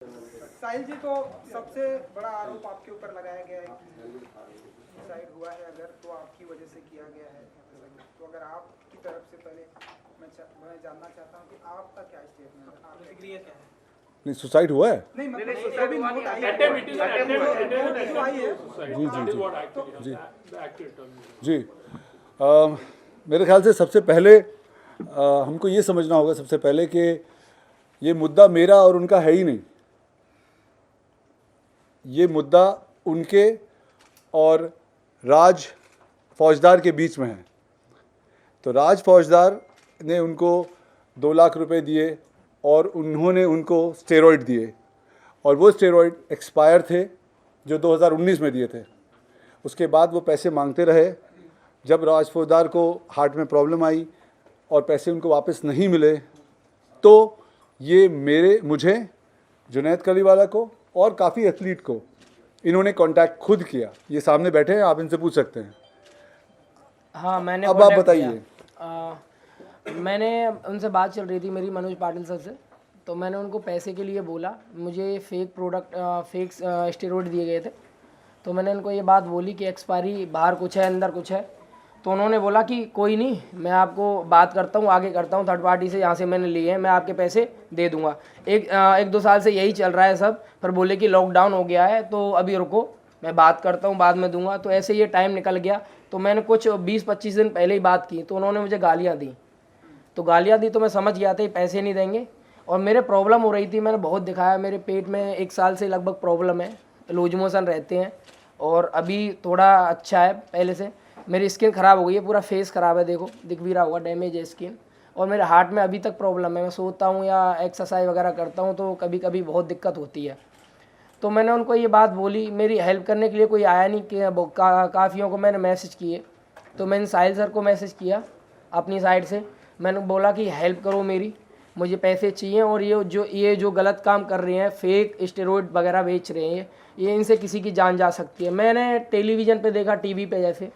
साहिल जी, तो सबसे बड़ा आरोप आपके ऊपर लगाया गया है कि सुसाइड हुआ है अगर तो आपकी वजह से किया गया है। तो अगर आपकी तरफ से पहले मैं जानना चाहता हूँ कि आपका क्या स्टेटमेंट है, आपकी क्रिया क्या है? नहीं, सुसाइड हुआ है? नहीं, मतलब जो भी नोट आई है, जो आई है, जी जी जी। मेरे ख्याल से सबसे पहले हमको ये समझना होगा सबसे पहले कि ये मुद्दा मेरा और उनका है ही नहीं। ये मुद्दा उनके और राज फौजदार के बीच में है। तो राज फौजदार ने उनको 2 लाख रुपए दिए और उन्होंने उनको स्टेरॉइड दिए, और वो स्टेरॉइड एक्सपायर थे जो 2019 में दिए थे। उसके बाद वो पैसे मांगते रहे। जब राज फौजदार को हार्ट में प्रॉब्लम आई और पैसे उनको वापस नहीं मिले, तो ये मुझे जुनैद कलीवाला को और काफ़ी एथलीट को इन्होंने कांटेक्ट खुद किया। ये सामने बैठे हैं, आप इनसे पूछ सकते हैं। हाँ, मैंने अब आप बताइए। मैंने उनसे बात चल रही थी मेरी मनोज पाटिल सर से, तो मैंने उनको पैसे के लिए बोला। मुझे फेक प्रोडक्ट फेक स्टेरॉइड दिए गए थे, तो मैंने उनको ये बात बोली कि एक्सपायरी बाहर कुछ है अंदर कुछ है। तो उन्होंने बोला कि कोई नहीं, मैं आपको बात करता हूँ, आगे करता हूँ थर्ड पार्टी से, यहाँ से मैंने लिए हैं, मैं आपके पैसे दे दूँगा। एक 2 साल से यही चल रहा है सब। पर बोले कि लॉकडाउन हो गया है तो अभी रुको, मैं बात करता हूँ, बाद में दूंगा। तो ऐसे ये टाइम निकल गया। तो मैंने कुछ 20-25 दिन पहले ही बात की, तो उन्होंने मुझे गालियाँ दी। तो गालियाँ दी तो मैं समझ गया था ये पैसे नहीं देंगे। और मेरे प्रॉब्लम हो रही थी, मैंने बहुत दिखाया। मेरे पेट में 1 साल से लगभग प्रॉब्लम है, लूज मोशन रहते हैं, और अभी थोड़ा अच्छा है पहले से। मेरी स्किन ख़राब हो गई है, पूरा फेस ख़राब है, देखो दिख भी रहा होगा, डैमेज है स्किन। और मेरे हार्ट में अभी तक प्रॉब्लम है। मैं सोता हूँ या एक्सरसाइज वगैरह करता हूँ तो कभी कभी बहुत दिक्कत होती है। तो मैंने उनको ये बात बोली। मेरी हेल्प करने के लिए कोई आया नहीं कि काफ़ियों को मैंने मैसेज किए। तो मैंने साहिल सर को मैसेज किया अपनी साइड से। मैंने बोला कि हेल्प करो मेरी, मुझे पैसे चाहिए। और ये जो गलत काम कर रहे हैं, फेक स्टेरॉइड वगैरह बेच रहे हैं, ये इनसे किसी की जान जा सकती है। मैंने टेलीविज़न पे देखा, टीवी पे जैसे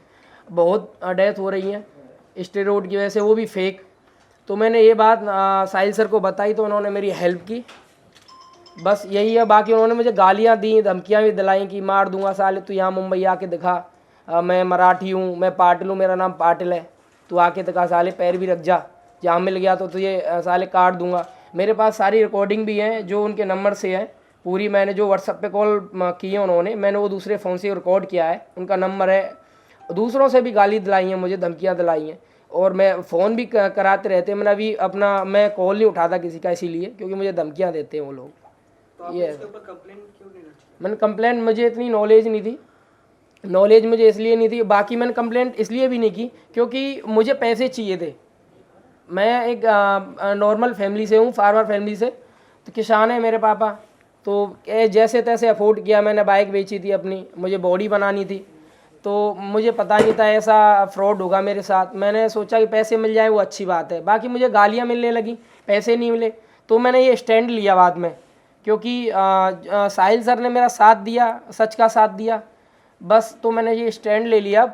बहुत डेथ हो रही हैं स्टेरॉइड की वजह से, वो भी फेक। तो मैंने ये बात साहिल सर को बताई, तो उन्होंने मेरी हेल्प की। बस यही है। बाकी उन्होंने मुझे गालियाँ दी, धमकियाँ भी दिलाई कि मार दूंगा साले, तू यहाँ मुंबई आके दिखा, मैं मराठी हूँ, मैं पाटिल हूँ, मेरा नाम पाटिल है, तू आके दिखा साले, पैर भी रख जा, जहाँ मिल गया तो तुझे साले काट दूंगा। मेरे पास सारी रिकॉर्डिंग भी है जो उनके नंबर से है पूरी। मैंने जो व्हाट्सएप पे कॉल की है उन्होंने, मैंने वो दूसरे फ़ोन से रिकॉर्ड किया है, उनका नंबर है। दूसरों से भी गाली दिलाई हैं मुझे, धमकियाँ दिलाई हैं, और मैं फ़ोन भी कराते रहते हैं। मैंने अभी मैं कॉल नहीं उठाता किसी का, इसीलिए क्योंकि मुझे धमकियाँ देते हैं वो लोग। तो ये इसके ऊपर कंप्लेंट क्यों नहीं रखी? मैंने कंप्लेंट, मुझे इतनी नॉलेज नहीं थी, नॉलेज मुझे इसलिए नहीं थी। बाकी मैंने कंप्लेंट इसलिए भी नहीं की क्योंकि मुझे पैसे चाहिए थे। मैं एक नॉर्मल फैमिली से हूँ, फार्मर फैमिली से। तो किसान है मेरे पापा, तो जैसे तैसे अफोर्ड किया। मैंने बाइक बेची थी अपनी, मुझे बॉडी बनानी थी। तो मुझे पता नहीं था ऐसा फ्रॉड होगा मेरे साथ। मैंने सोचा कि पैसे मिल जाए वो अच्छी बात है। बाकी मुझे गालियाँ मिलने लगी, पैसे नहीं मिले। तो मैंने ये स्टैंड लिया बाद में, क्योंकि साहिल सर ने मेरा साथ दिया, सच का साथ दिया। बस तो मैंने ये स्टैंड ले लिया,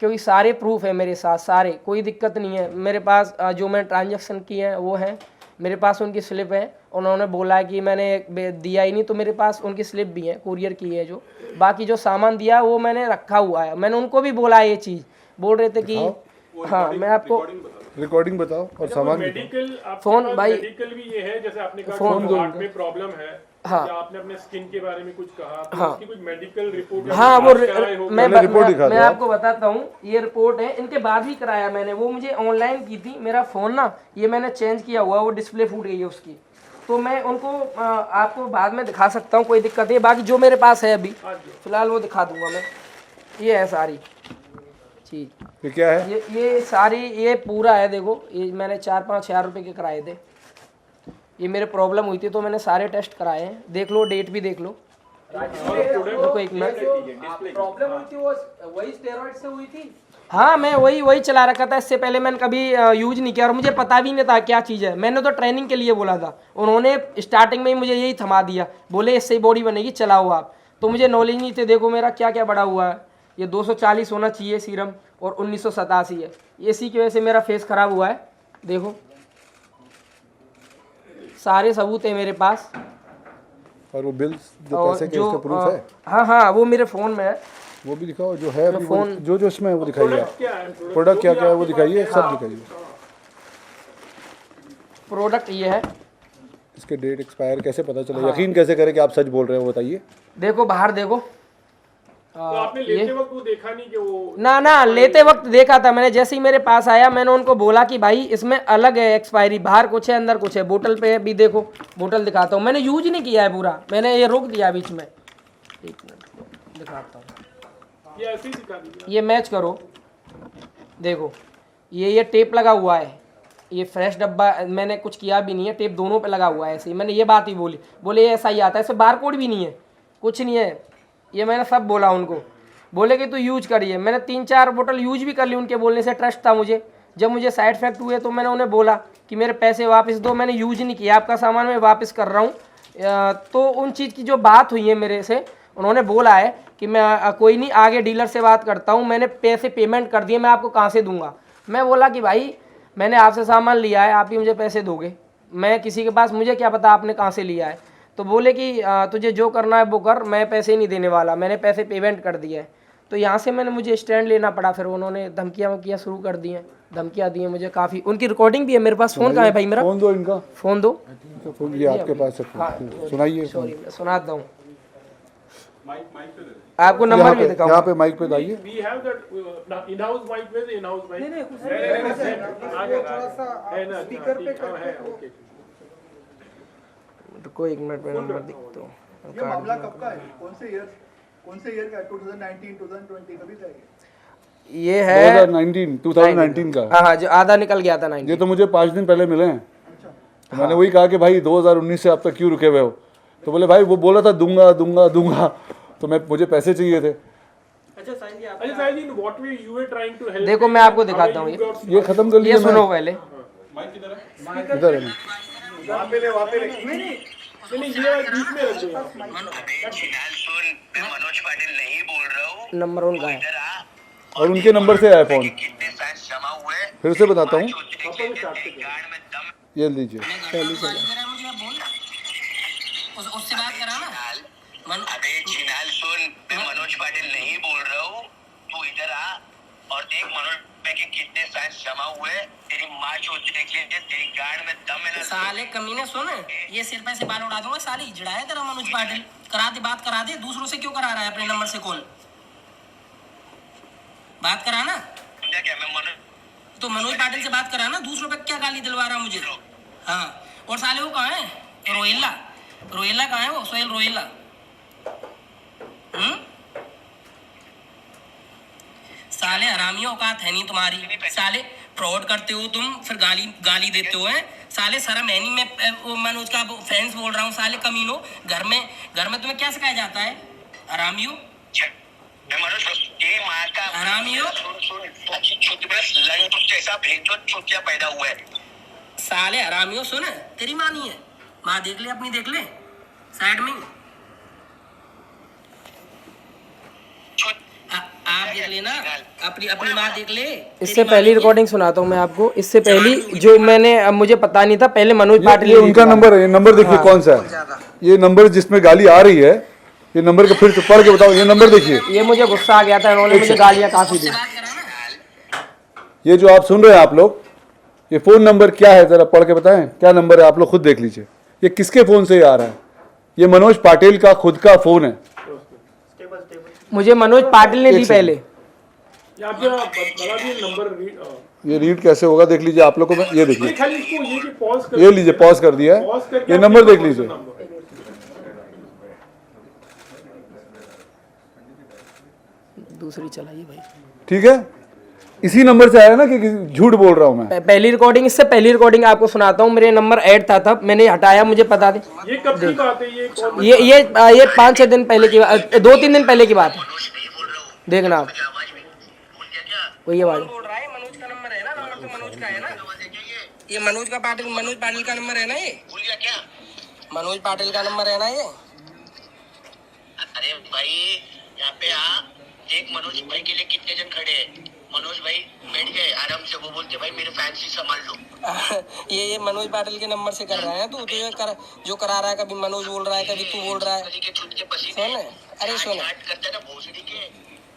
क्योंकि सारे प्रूफ है मेरे साथ, सारे, कोई दिक्कत नहीं है मेरे पास। जो मैंने ट्रांजैक्शन किए हैं वो है मेरे पास, उनकी स्लिप है। उन्होंने बोला है कि मैंने दिया ही नहीं, तो मेरे पास उनकी स्लिप भी है, कुरियर की है जो। बाकी जो सामान दिया वो मैंने रखा हुआ है। मैंने उनको भी बोला ये चीज़, बोल रहे थे कि हाँ मैं आपको रिकॉर्डिंग बताओ और सामान मेडिकल फोन भाई, मेडिकल भी ये है, जैसे आपने कहा फोन कि हार्ट में प्रॉब्लम है। हाँ, या आपने अपने स्किन के बारे में कुछ कहा, तो हाँ, उसकी कुछ मेडिकल रिपोर्ट? हाँ, वो मैं दो आपको बताता हूँ। ये रिपोर्ट है, इनके बाद ही कराया मैंने। वो मुझे ऑनलाइन की थी। मेरा फ़ोन ना, ये मैंने चेंज किया हुआ, वो डिस्प्ले फूट गई है उसकी। तो मैं उनको आपको बाद में दिखा सकता हूँ, कोई दिक्कत है। बाकी जो मेरे पास है अभी फ़िलहाल वो दिखा दूंगा मैं। ये है सारी चीज़। ये क्या है? ये सारी, ये पूरा है, देखो। ये मैंने 4-5 हज़ार रुपये के कराए थे। ये मेरे प्रॉब्लम हुई थी तो मैंने सारे टेस्ट कराए हैं, देख लो, डेट भी देख लो। देखो एक मिनट। प्रॉब्लम हुई थी वो वही स्टेरॉइड से हुई थी? हाँ, मैं वही चला रखा था। इससे पहले मैंने कभी यूज नहीं किया, और मुझे पता भी नहीं था क्या चीज़ है। मैंने तो ट्रेनिंग के लिए बोला था, उन्होंने स्टार्टिंग में ही मुझे यही थमा दिया, बोले इससे ही बॉडी बनेगी, चलाओ आप। तो मुझे नॉलेज नहीं थे। देखो मेरा क्या क्या बढ़ा हुआ है। ये 240 होना चाहिए सीरम, और 1987 है। इसी की वजह से मेरा फेस ख़राब हुआ है। देखो सारे सबूत है मेरे पास। और वो बिल्स जो और पैसे के जो उसका प्रूफ है हाँ हाँ वो मेरे फ़ोन में है। वो भी दिखाओ, जो है अभी वो- फोन- जो जो उसमें है वो दिखाइए आप। क्या है प्रोडक्ट क्या क्या है वो दिखाइए, सब दिखाइए। प्रोडक्ट ये है, इसके डेट एक्सपायर कैसे पता चले, यकीन कैसे करें कि आप सच बोल रहे हो, बताइए। देखो बाहर देखो। तो आपने लेते वक्त वो देखा नहीं कि वो ना लेते वक्त देखा था मैंने। जैसे ही मेरे पास आया मैंने उनको बोला कि भाई इसमें अलग है एक्सपायरी, बाहर कुछ है अंदर कुछ है। बोतल पे भी देखो, बोतल दिखाता हूँ, मैंने यूज नहीं किया है पूरा, मैंने ये रोक दिया बीच में। एक मिनट दिखाता हूँ, ये ऐसे ही दिखा दिया। ये मैच करो, देखो ये टेप लगा हुआ है, ये फ्रेश डब्बा मैंने कुछ किया भी नहीं है, टेप दोनों पे लगा हुआ है ऐसे ही। मैंने ये बात ही बोली, बोले ये ऐसा ही आता है, इसमें बार कोड भी नहीं है, कुछ नहीं है। ये मैंने सब बोला उनको, बोले कि तू यूज करिए। मैंने 3-4 बोतल यूज भी कर ली, उनके बोलने से ट्रस्ट था मुझे। जब मुझे साइड इफेक्ट हुए तो मैंने उन्हें बोला कि मेरे पैसे वापस दो, मैंने यूज नहीं किया, आपका सामान मैं वापस कर रहा हूँ। तो उन चीज़ की जो बात हुई है मेरे से, उन्होंने बोला है कि मैं कोई नहीं, आगे डीलर से बात करता हूँ, मैंने पैसे पेमेंट कर दिए, मैं आपको कहाँ से दूंगा। मैं बोला कि भाई मैंने आपसे सामान लिया है, आप ही मुझे पैसे दोगे, मैं किसी के पास, मुझे क्या पता आपने कहाँ से लिया है। तो बोले कि तुझे जो करना है वो कर, मैं पैसे नहीं देने वाला, मैंने पैसे पेमेंट कर दिए है। तो यहाँ से मैंने मुझे स्टैंड लेना पड़ा। फिर उन्होंने धमकियाँ वमकियाँ शुरू कर दी हैं, धमकियाँ दी हैं मुझे काफ़ी। उनकी रिकॉर्डिंग भी है मेरे पास। फ़ोन कहाँ है भाई मेरा? फोन दो इनका, फ़ोन दो। फोन ये आपके पास है, सुनाइए। सॉरी मैं सुनाता हूँ आपको, नंबर भी दिखाऊँ। यहाँ पे माइक पे दाइए। We have that in house mic में, इन हाउस माइक नहीं कुछ नहीं, थोड़ा सा है ना, स्पीकर पे ठीक, हाँ, है, करके वो ओके। रुको 1 मिनट में नंबर दिखता हूँ। ये मामला कब का है? कौन से ईयर का है? 2019, 2020 कभी का है? ये है 2019 का। हाँ जो आधा निकल गया था 90। ये तो मुझे 5 दिन पहले मिले हैं। तो मैंने वही कहा कि भाई 2019 से अब तक क्यों रुके हुए हो। तो बोले भाई वो बोला था दूंगा दूंगा दूंगा, तो मुझे पैसे चाहिए थे। अच्छा Sahil ji, what way you were trying to help. देखो मैं आपको दिखाता हूँ, ये खत्म कर ये लीजिए। सुनो पहले। इधर है। वहाँ पे ले नहीं ये बीच में रख दो। मनोज पाटिल नहीं बोल रहा हूँ, नंबर उनका है। इधर आ। और उनके नंबर से आया फोन। कितने साइंस जमा हुए, फिर से बताता हूँ, गाड़ में दम। ये लीजिए। उससे बात करा ना। अबे चिनाल सुन, मैं मनोज पाटिल नहीं बोल रहा हूँ, तू इधर आ और देख मनोज भाई के कितने साइंस जमा हुए। तेरी माँ चोट देख लीजिए, तेरी गाड़ में दम है ना। साले कमीने सुन, ये सिर पे से बाल उड़ा दूंगा। साले जड़ाया तेरा मनोज पाटिल, करा दे बात, करा दे। दूसरों से क्यों करा रहा है अपने नंबर से कॉल? बात करा ना, समझा क्या? मैं मनोज तो मनोज पाटिल से बात करा ना, दूसरों पे क्या गाली दिलवा रहा मुझे? हाँ, और साले वो कहाँ है? रोहिल्ला, रोहिल्ला कहाँ है? वो सोहेल रोहिल्ला। साले हरामियों औकात है नहीं तुम्हारी। साले फ्रॉड करते हो तुम, फिर गाली देते हो हैं। साले शर्म है नहीं। मैं मनोज का फैंस बोल रहा हूँ। साले कमीनो, घर में तुम्हें क्या सिखाया जाता है? हरामियों, मैं मनोज तेरी माँ का हरामियों। सुन अच्छी छुट्टी बस लंग तुझ जैसा भेजो छुट्टियां पैदा हुआ है। साले हरामियों सुन, तेरी माँ नहीं है, माँ देख ले अपनी, देख ले साइड में। आप देख लेना, अपनी माँ देख ले। इससे पहली रिकॉर्डिंग सुनाता हूँ मैं आपको। इससे पहली जो मैंने, मुझे पता नहीं था पहले, मनोज पाटिल ये उनका नंबर है। ये नंबर देखिए कौन सा है। ये नंबर जिसमें गाली आ रही है, ये नंबर को फिर से पढ़ के बताओ। ये नंबर देखिए। ये मुझे गुस्सा आ गया था, इन्होंने मुझे गालियाँ काफी दी। ये जो आप सुन रहे हैं आप लोग, ये फोन नंबर क्या है जरा पढ़ के बताएं। क्या नंबर है आप लोग खुद देख लीजिए। ये किसके फोन से आ रहा है? ये मनोज पाटिल का खुद का फोन है। मुझे मनोज पाटिल ने दी पहले। आप जरा बता दिए नंबर रीड। ये रीड कैसे होगा देख लीजिए आप लोग को। मैं ये देखिए, खाली इसको ये कि पॉज कर, ये लीजिए, पॉज कर दिया है। पॉज करके ये आप नंबर देख नंबर लीजिए। नंबर। दूसरी चलाइए भाई। ठीक है, इसी नंबर से आया ना कि झूठ बोल रहा हूँ मैं। पहली रिकॉर्डिंग, इससे पहली रिकॉर्डिंग आपको सुनाता हूँ। मेरे नंबर ऐड था तब, मैंने हटाया, मुझे पता थे। ये कब की बात है? ये कौन? ये 5-6 दिन पहले की बात, 2-3 दिन पहले की बात है। देखना आप, वही आवाज बोल रहा है। मनोज का नंबर है ना, नंबर तो मनोज का है ना। ये मनोज पाटिल का नंबर है ना। ये भूल गया क्या? मनोज पाटिल का नंबर है ना ये। अरे भाई यहाँ पे आ, देख मनोज भाई के लिए कितने जन खड़े हैं। मनोज भाई बैठ गए आराम से, वो बोलते भाई मेरे फैंस ही संभाल लो। ये मनोज पाटिल के नंबर से कर रहा है तू तो ये कर, जो करा रहा है, कभी मनोज बोल रहा है, कभी तू बोल रहा है। के छुट के पसीने सुन, अरे सुन, करते ना भोसड़ी के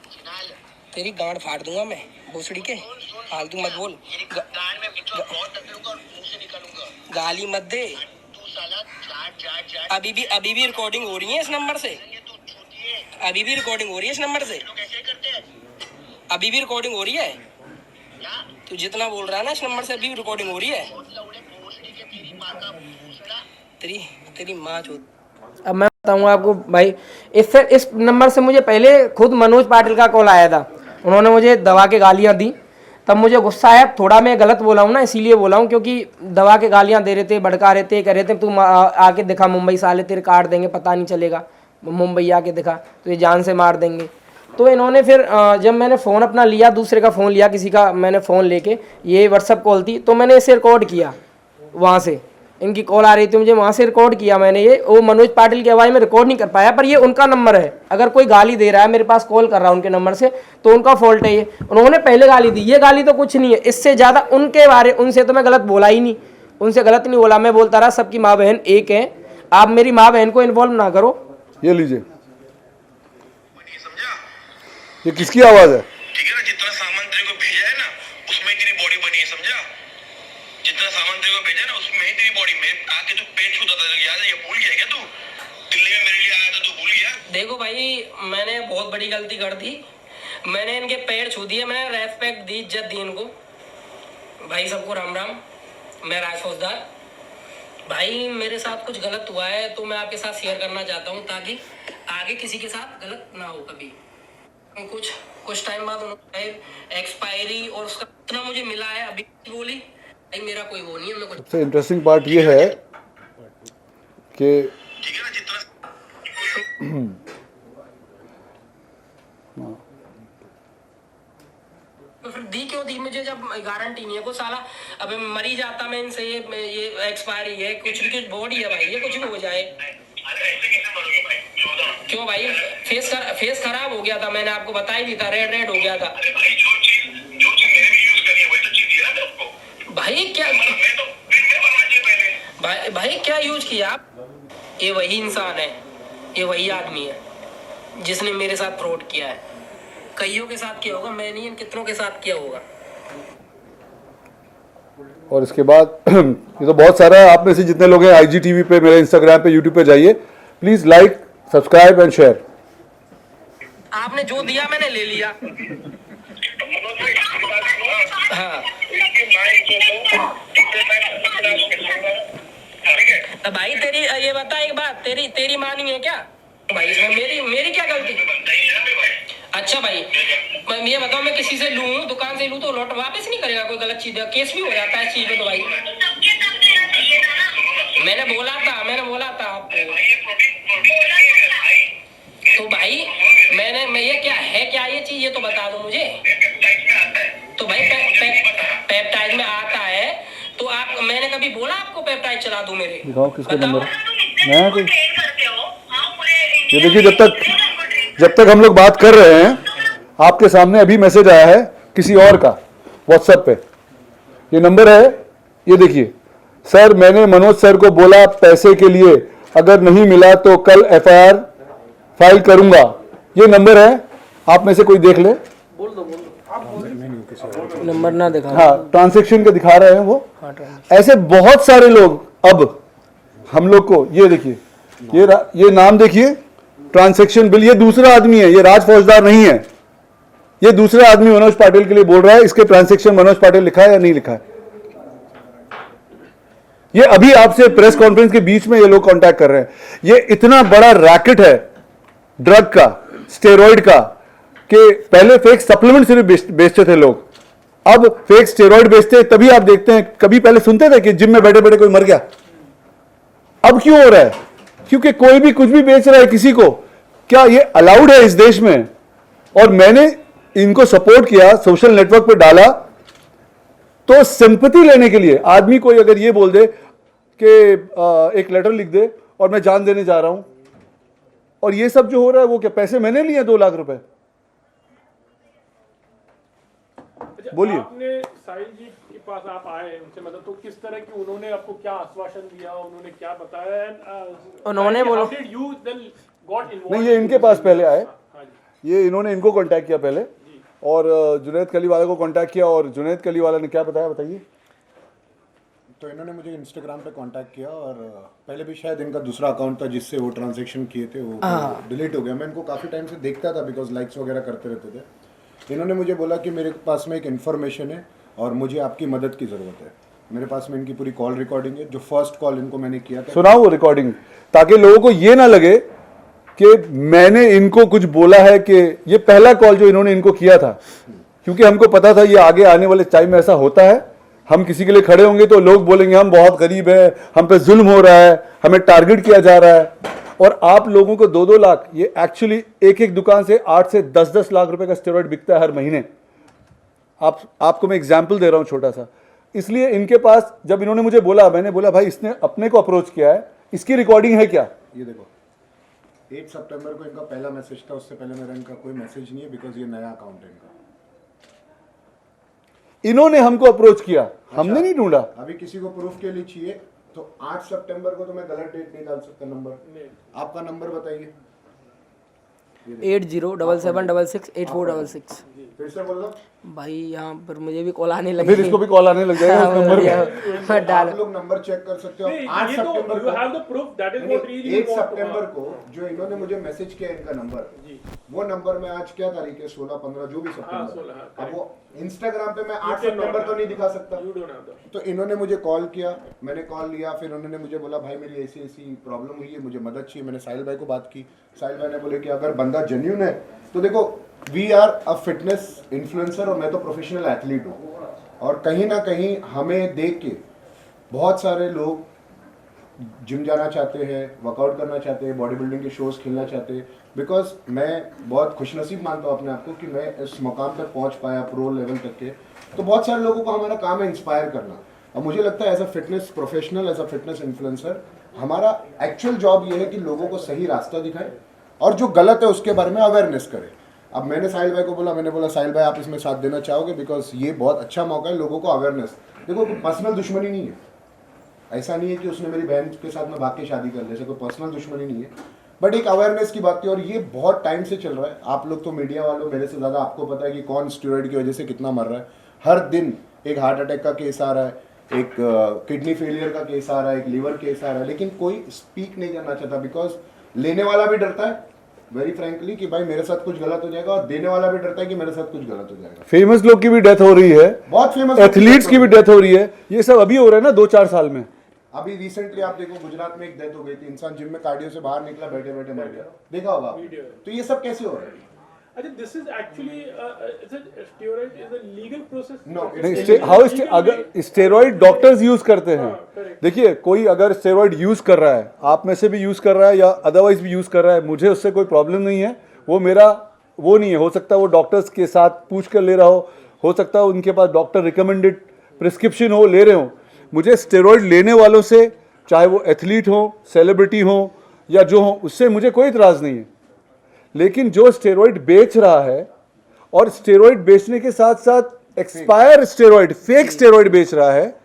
फिनाल, तेरी गांड फाड़ दूंगा मैं भोसड़ी के, फालतू मत बोल, गान में बिचवा बहुत टकलूंगा और मुंह से निकालूंगा, गाली मत दे। तू साला चाट चाट चाट। अभी भी रिकॉर्डिंग हो रही है इस नंबर से, तू छूती है, अभी भी रिकॉर्डिंग हो रही है इस नंबर से, लोग ऐसे करते हैं अभी भी रिकॉर्डिंग हो रही है। क्या? तू जितना बोल रहा है ना इस नंबर से अभी भी रिकॉर्डिंग हो रही है। लौड़े भोसड़ी के तेरी माँ का भूसड़ा। तेरी माँ चोद। अब मैं बताऊंगा आपको भाई, इस नंबर से मुझे पहले खुद मनोज पाटिल का कॉल आया था, उन्होंने मुझे दबा के गालियां दी, तब मुझे गुस्सा आया, थोड़ा मैं गलत बोला हूँ ना इसीलिए बोला हूँ, क्योंकि दबा के गालियां दे रहे थे, भड़का रहे थे, कह रहे थे तू आके दिखा मुंबई, साले तेरे काट देंगे पता नहीं चलेगा, मुंबई आके दिखा तो ये जान से मार देंगे। तो इन्होंने फिर जब मैंने फ़ोन अपना लिया, दूसरे का फ़ोन लिया, किसी का मैंने फ़ोन लेके, ये व्हाट्सअप कॉल थी, तो मैंने इसे रिकॉर्ड किया, वहाँ से इनकी कॉल आ रही थी मुझे, वहाँ से रिकॉर्ड किया मैंने। ये वो मनोज पाटिल की आवाज़ में रिकॉर्ड नहीं कर पाया, पर ये उनका नंबर है, अगर कोई गाली दे रहा है मेरे पास कॉल कर रहा है उनके नंबर से तो उनका फॉल्ट है ये, उन्होंने पहले गाली दी, ये गाली तो कुछ नहीं है, इससे ज़्यादा उनके बारे, उनसे तो मैं गलत बोला ही नहीं, उनसे गलत नहीं बोला, मैं बोलता रहा सबकी माँ बहन एक है, आप मेरी माँ बहन को इन्वॉल्व ना करो। ये लीजिए, समझा? ये किसकी आवाज़ है? ठीक है ना, जितना सामान तेरे को भेजा है ना उसमें तेरी बॉडी बनी है, समझा? जितना सामान तेरे को भेजा है ना उसमें ही तेरी बॉडी में आके तू पेट छूता था, याद है? ये भूल गया क्या तू? दिल्ली में मेरे लिए आया था, तू भूल गया? देखो भाई, मैंने बहुत बड़ी गलती कर दी, मैंने इनके पैर छू दिए, मैंने रेस्पेक्ट दी, इज्जत दी इनको। भाई सबको राम राम, मैं राज फौजदार। भाई मेरे साथ कुछ गलत हुआ है तो मैं आपके साथ शेयर करना चाहता हूँ, ताकि आगे किसी के साथ गलत ना हो कभी। कुछ टाइम बाद उन्होंने एक्सपायरी और उसका इतना मुझे मिला है, अभी बोली भाई मेरा कोई वो नहीं है, मैं कुछ। सबसे इंटरेस्टिंग पार्ट ये है कि ठीक है ना, जितना तो फिर दी क्यों दी मुझे जब गारंटी नहीं है को साला, अबे मरी जाता मैं इनसे, ये एक्सपायरी है, कुछ भी बॉडी है भाई, ये कुछ भी हो जाए। क्यों भाई, फेस खराब हो गया था, मैंने आपको बता ही दिया था, रेड हो गया था। भाई जो चीज मैंने भी यूज करी है वही तो चीज दिया ना आपको। भाई क्या मैं तो पहले भाई क्या यूज किया आप? ये वही इंसान है, ये वही आदमी है जिसने मेरे साथ फ्रॉड किया है, कईयों के साथ किया होगा, मैं नहीं, कितनों के साथ किया होगा। और इसके बाद ये तो बहुत सारा है, आप में से जितने लोग हैं IGTV पे, मेरे इंस्टाग्राम पे, यूट्यूब पे जाइए, please like, subscribe and share. आपने जो दिया मैंने ले लिया। हाँ तो भाई तेरी ये बता एक बात, तेरी मानी है क्या भाई, इसमें मेरी क्या गलती? अच्छा भाई मैं ये बताओ, मैं किसी से लूं, दुकान से लूं तो लौट वापस नहीं करेगा कोई गलत चीज, केस भी हो जाता है इस चीज पे तो भाई। मैंने बोला था आपको तो भाई, मैं ये क्या ये चीज, ये तो बता दो मुझे। तो भाई पेप्टाइड में आता है तो आप, मैंने कभी बोला आपको पेप्टाइड चला दूं मेरे? दिखाओ किसका नंबर मैं है। ये देखिए, जब तक हम लोग बात कर रहे हैं, आपके सामने अभी मैसेज आया है किसी और का व्हाट्सएप पे, ये नंबर है, ये देखिए। सर मैंने मनोज सर को बोला पैसे के लिए, अगर नहीं मिला तो कल FIR फाइल करूंगा, ये नंबर है, आप में से कोई देख ले। नंबर ना दिखा। हाँ, ट्रांजैक्शन का दिखा रहे हैं वो। ऐसे बहुत सारे लोग अब हम लोग को, ये देखिए, ये नाम देखिए, ट्रांजैक्शन बिल, ये दूसरा आदमी है, ये राज फौजदार नहीं है, ये दूसरा आदमी मनोज पाटिल के लिए बोल रहा है, इसके ट्रांजैक्शन मनोज पाटिल लिखा है या नहीं लिखा है। ये अभी आपसे प्रेस कॉन्फ्रेंस के बीच में ये लोग कांटेक्ट कर रहे हैं। ये इतना बड़ा रैकेट है ड्रग का, स्टेरॉइड का, कि पहले फेक सप्लीमेंट सिर्फ बेचते थे लोग, अब फेक स्टेरॉइड बेचते हैं। तभी आप देखते हैं, कभी पहले सुनते थे कि जिम में बैठे बैठे कोई मर गया, अब क्यों हो रहा है? क्योंकि कोई भी कुछ भी बेच रहा है किसी को। क्या ये अलाउड है इस देश में? और मैंने इनको सपोर्ट किया, सोशल नेटवर्क पे डाला, तो सिंपैथी लेने के लिए आदमी कोई अगर ये बोल दे कि एक लेटर लिख दे और मैं जान देने जा रहा हूं, और ये सब जो हो रहा है वो क्या पैसे मैंने लिए 2 लाख रुपए? बोलिए। आपने साहिल जी के पास आप आए उनसे मतलब तो किस तरह की उन्होंने आपको क्या आश्वासन दिया, उन्होंने क्या बताया and उन्होंने बोला- how did you then got involved नहीं, ये इनके पास पहले आए, हाँ जी ये इन्होंने इनको कांटेक्ट किया पहले और जुनैद कलीवाला को कांटेक्ट किया और जुनैद कलीवाला ने क्या बताया, बताइए। तो इन्होंने मुझे इंस्टाग्राम पे कांटेक्ट किया और पहले भी शायद इनका दूसरा अकाउंट था जिससे वो ट्रांजैक्शन किए थे, वो डिलीट हो गया। मैं इनको काफ़ी टाइम से देखता था बिकॉज लाइक्स वगैरह करते रहते थे। इन्होंने मुझे बोला कि मेरे पास में एक इन्फॉर्मेशन है और मुझे आपकी मदद की ज़रूरत है। मेरे पास में इनकी पूरी कॉल रिकॉर्डिंग है, जो फर्स्ट कॉल इनको मैंने किया था। सुनाओ वो रिकॉर्डिंग, ताकि लोगों को ये ना लगे कि मैंने इनको कुछ बोला है, कि ये पहला कॉल जो इन्होंने इनको किया था, क्योंकि हमको पता था ये आगे आने वाले टाइम में ऐसा होता है। हम किसी के लिए खड़े होंगे तो लोग बोलेंगे हम बहुत गरीब हैं, हम पे जुल्म हो रहा है, हमें टारगेट किया जा रहा है। और आप लोगों को 2-2 लाख, ये एक्चुअली एक दुकान से 8 से 10-10 लाख रुपए का स्टेरॉइड बिकता है हर महीने। आपको मैं एग्जाम्पल दे रहा हूं छोटा सा। इसलिए इनके पास जब इन्होंने मुझे बोला, मैंने बोला भाई इसने अपने को अप्रोच किया है, इसकी रिकॉर्डिंग है क्या? ये देखो 8 सितंबर को इनका पहला मैसेज था, उससे पहले मेरा इनका कोई मैसेज नहीं है बिकॉज ये नया अकाउंट है इनका। इन्होंने हमको अप्रोच किया, हमने नहीं ढूंढा। अभी किसी को प्रूफ के लिए चाहिए तो 8 सितंबर को तो मैं गलत डेट नहीं डाल सकता। नंबर आपका नंबर बताइए। 8077668466। फिर से बोल दो भाई यहाँ पर मुझे भी कॉल आने लगे। फिर इसको भी कॉल आने लग जाएगा उस नंबर पे। मैं डाल आप लोग नंबर चेक कर सकते हो। नहीं, 8 ये तो सितंबर you have the proof, that is what really 8 want to September know। को जो इन्होंने मुझे मैसेज किया इनका नंबर, वो नंबर में आज क्या तारीख है, 16-15 जो भी 16, हाँ, सितंबर। अब वो इंस्टाग्राम पे मैं 8 सितंबर तो नहीं दिखा सकता। You don't have that। तो इन्होंने मुझे कॉल किया, मैंने कॉल लिया, फिर उन्होंने मुझे बोला भाई मेरी ऐसी ऐसी प्रॉब्लम हुई है, मुझे मदद चाहिए। मैंने साहिल भाई को बात की, साहिल भाई ने बोले कि अगर बंदा जेन्युइन है तो देखो we are a fitness influencer और मैं तो प्रोफेशनल एथलीट हूँ, और कहीं ना कहीं हमें देख के बहुत सारे लोग जिम जाना चाहते हैं, वर्कआउट करना चाहते हैं, बॉडी बिल्डिंग के शोज खेलना चाहते हैं। बिकॉज मैं बहुत खुशनसीब मानता हूँ अपने आप को कि मैं इस मुकाम तक पहुँच पाया प्रो लेवल तक के। तो बहुत सारे लोगों को हमारा काम है इंस्पायर करना, और मुझे लगता है as a fitness professional, as a fitness influencer, हमारा एक्चुअल जॉब ये है कि लोगों को सही रास्ता दिखाएं और जो गलत है उसके बारे में अवेयरनेस करें। अब मैंने साहिल भाई को बोला, मैंने बोला साहिल भाई आप इसमें साथ देना चाहोगे, बिकॉज ये बहुत अच्छा मौका है लोगों को अवेयरनेस। देखो पर्सनल दुश्मनी नहीं है, ऐसा नहीं है कि उसने मेरी बहन के साथ में भाग के शादी कर ली, ऐसा कोई पर्सनल दुश्मनी नहीं है, बट एक अवेयरनेस की बात थी। और ये बहुत टाइम से चल रहा है। आप लोग तो मीडिया वालों मेरे से ज़्यादा आपको पता है कि कौन स्टेरॉइड की वजह से कितना मर रहा है। हर दिन एक हार्ट अटैक का केस आ रहा है, एक किडनी फेलियर का केस आ रहा है, एक लीवर केस आ रहा है, लेकिन कोई स्पीक नहीं करना चाहता बिकॉज लेने वाला भी डरता है वेरी फ्रैंकली कि भाई मेरे साथ कुछ गलत हो जाएगा, और देने वाला भी डरता है कि मेरे साथ कुछ गलत हो जाएगा। फेमस लोग की भी डेथ हो रही है, बहुत फेमस एथलीट्स की भी डेथ हो रही है। ये सब अभी हो रहा है ना 2-4 साल में। अभी रिसेंटली आप देखो गुजरात में एक डेथ हो गई थी, इंसान जिम में कार्डियो से बाहर निकला, बैठे बैठे मर गया, देखा होगा आपने। तो ये सब कैसे हो रहा है? अच्छा, this is actually steroid is a legal process। No, नहीं, अगर स्टेरॉइड डॉक्टर्स यूज करते हैं, देखिए कोई अगर स्टेरॉइड यूज कर रहा है, आप में से भी यूज कर रहा है या अदरवाइज भी यूज कर रहा है, मुझे उससे कोई प्रॉब्लम नहीं है। वो मेरा वो नहीं है, हो सकता है वो डॉक्टर्स के साथ पूछ कर ले रहा हो सकता है उनके पास डॉक्टर रिकमेंडेड प्रिस्क्रिप्शन हो, ले रहे हो। मुझे स्टेरॉइड लेने वालों से, चाहे वो एथलीट हो, सेलिब्रिटी हो या जो हो, उससे मुझे कोई इतराज़ नहीं है। लेकिन जो स्टेरॉइड बेच रहा है और स्टेरॉइड बेचने के साथ साथ एक्सपायर स्टेरॉइड, फेक स्टेरॉइड बेच रहा है,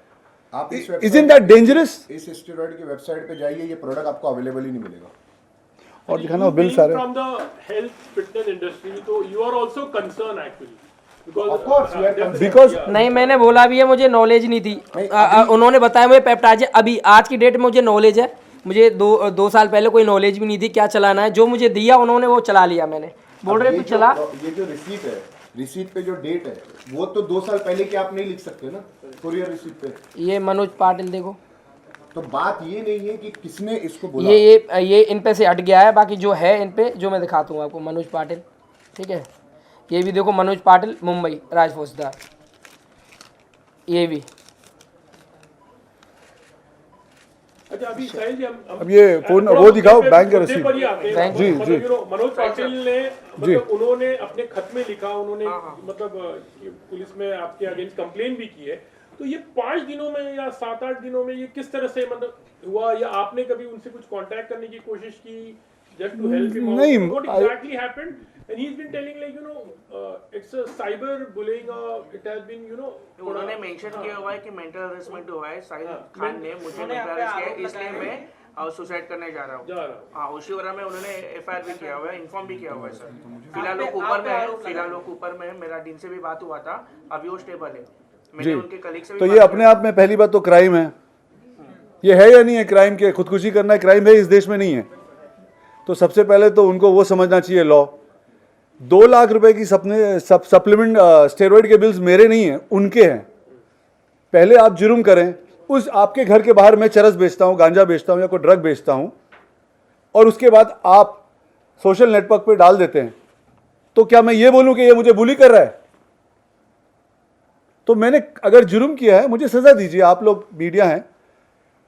आप इस Isn't that dangerous? इस स्टेरॉइड की वेबसाइट पे जाइए, ये प्रोडक्ट आपको अवेलेबल ही नहीं मिलेगा। और दिखाना बिल सारे। From the health fitness industry, तो you are also concerned actually because Of course, we are definitely, Because yeah। नहीं, मैंने बोला भी है, मुझे नॉलेज नहीं थी। उन्होंने बताया मुझे पेप्टाइड है। अभी आज की डेट में मुझे नॉलेज है। मुझे दो साल पहले कोई नॉलेज भी नहीं थी क्या चलाना है। जो मुझे दिया उन्होंने वो चला लिया। मैंने बोल रहे ये तू चला। ये जो रिसीट है, रिसीट पे जो डेट है वो तो 2 साल पहले की आप नहीं लिख सकते ना कुरियर रिसीट पे। ये मनोज पाटिल देखो, तो बात ये नहीं है कि किसने इसको बोला। ये इन पे से हट गया है। बाकी जो है इन पे, जो मैं दिखाता हूँ आपको, मनोज पाटिल, ठीक है। ये भी देखो मनोज पाटिल, मुंबई, राज फौजदार। ये भी अच्छा, अभी साहिल जी अब ये फोन वो दिखाओ, बैंक का रसीद। बैंक- जी, जी। मनोज पाटिल ने मतलब उन्होंने अपने खत में लिखा, उन्होंने मतलब पुलिस में आपके अगेंस्ट कंप्लेन भी की है। तो ये 5 दिनों में या 7-8 दिनों में ये किस तरह से मतलब हुआ, या आपने कभी उनसे कुछ कांटेक्ट करने की कोशिश की just to help him out? नहीं, What exactly happened And he's been telling like it's a cyber bullying it has been उन्होंने मेंशन किया हुआ है कि मेंटल हरेसमेंट हुआ है साहिल खान ने मुझे उन्होंने मेंटल अपने हरेस किया आरोप है, इसलिए लगाए मैं सुसाइड करने जा रहा हूँ। हाँ, उसी वजह में उन्होंने एफआईआर भी किया हुआ है, इन्फॉर्म भी किया हुआ है सर। फिलहाल वो ऊपर में है, फिलहाल वो ऊपर में है। मेरा दिन से भी बात हुआ था, अभी वो स्टेबल है। मैंने जी। उनके कलीग से भी तो बात ये की। अपने आप में पहली बात तो क्राइम है, ये है या नहीं है क्राइम के खुदकुशी करना क्राइम है, इस देश में नहीं है। तो सबसे पहले तो उनको वो समझना चाहिए लॉ। 2 लाख रुपए की सप्लीमेंट स्टेरॉइड के बिल्स मेरे नहीं हैं, उनके हैं। पहले आप जुर्म करें, उस आपके घर के बाहर मैं चरस बेचता हूँ, गांजा बेचता हूँ या कोई ड्रग बेचता हूँ, और उसके बाद आप सोशल नेटवर्क पे डाल देते हैं, तो क्या मैं ये बोलूँ कि ये मुझे बुली कर रहा है? तो मैंने अगर जुर्म किया है मुझे सजा दीजिए, आप लोग मीडिया हैं।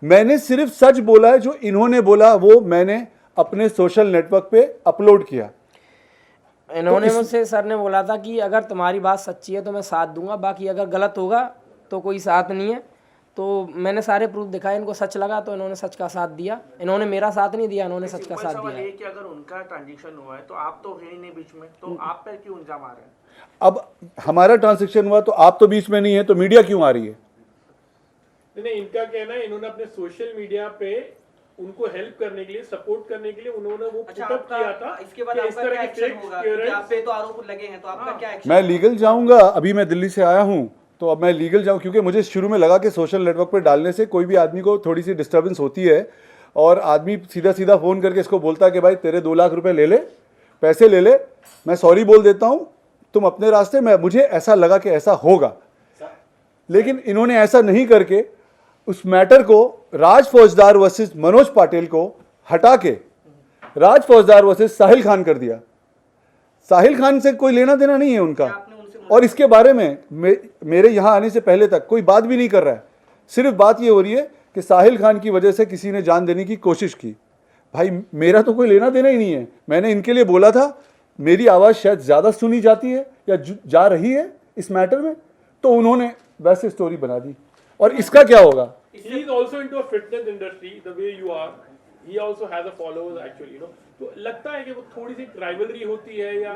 मैंने सिर्फ सच बोला है, जो इन्होंने बोला वो मैंने अपने सोशल नेटवर्क पे अपलोड किया। इन्होंने मुझसे सर ने बोला था कि अगर तुम्हारी बात सच्ची है तो मैं साथ दूंगा, बाकी अगर गलत होगा तो कोई साथ नहीं है। तो मैंने सारे प्रूफ दिखाए, इनको सच लगा तो इन्होंने सच का साथ दिया। इन्होंने मेरा साथ नहीं दिया, इन्होंने सच का सिंपल साथ सवाल दिया ये है। कि अगर उनका ट्रांजेक्शन हुआ है तो आप तो है ही नहीं बीच में, तो आप पर क्यों इल्जाम आ रहे हैं? अब हमारा ट्रांजैक्शन हुआ तो आप तो बीच में नहीं है, तो मीडिया क्यों आ रही है? नहीं, इनका कहना है इन्होंने अपने सोशल मीडिया पे उनको हेल्प करने के लिए, सपोर्ट करने के लिए उन्होंने वो अच्छा, पुटअप किया था। इसके बाद कि इस आपका तरह क्या के एक्शन fake होगा? क्योंकि clearance- आप पे तो आरोप लगे हैं, तो आपका क्या एक्शन? मैं लीगल जाऊंगा, अभी मैं दिल्ली से आया हूं, तो अब मैं लीगल जाऊं, क्योंकि मुझे शुरू में लगा कि सोशल नेटवर्क पर डालने से कोई भी आदमी को थोड़ी सी डिस्टर्बेंस होती है, और आदमी सीधा सीधा फ़ोन करके इसको बोलता है कि भाई तेरे 2 लाख रुपए ले ले, पैसे ले ले, मैं सॉरी बोल देता हूं, तुम अपने रास्ते में। मुझे ऐसा लगा कि ऐसा होगा, लेकिन इन्होंने ऐसा नहीं करके उस मैटर को राज फौजदार वर्सेस मनोज पाटिल को हटा के राज फौजदार वर्सेस साहिल खान कर दिया। साहिल खान से कोई लेना देना नहीं है उनका, और इसके बारे में मेरे यहाँ आने से पहले तक कोई बात भी नहीं कर रहा है। सिर्फ बात ये हो रही है कि साहिल खान की वजह से किसी ने जान देने की कोशिश की। भाई मेरा तो कोई लेना देना ही नहीं है। मैंने इनके लिए बोला था, मेरी आवाज़ शायद ज़्यादा सुनी जाती है या जा रही है इस मैटर में, तो उन्होंने वैसे स्टोरी बना दी। और इसका क्या होगा? He is also into a fitness industry the way you are. He also has a followers actually, तो लगता है कि वो थोड़ी सी राइवलरी होती है या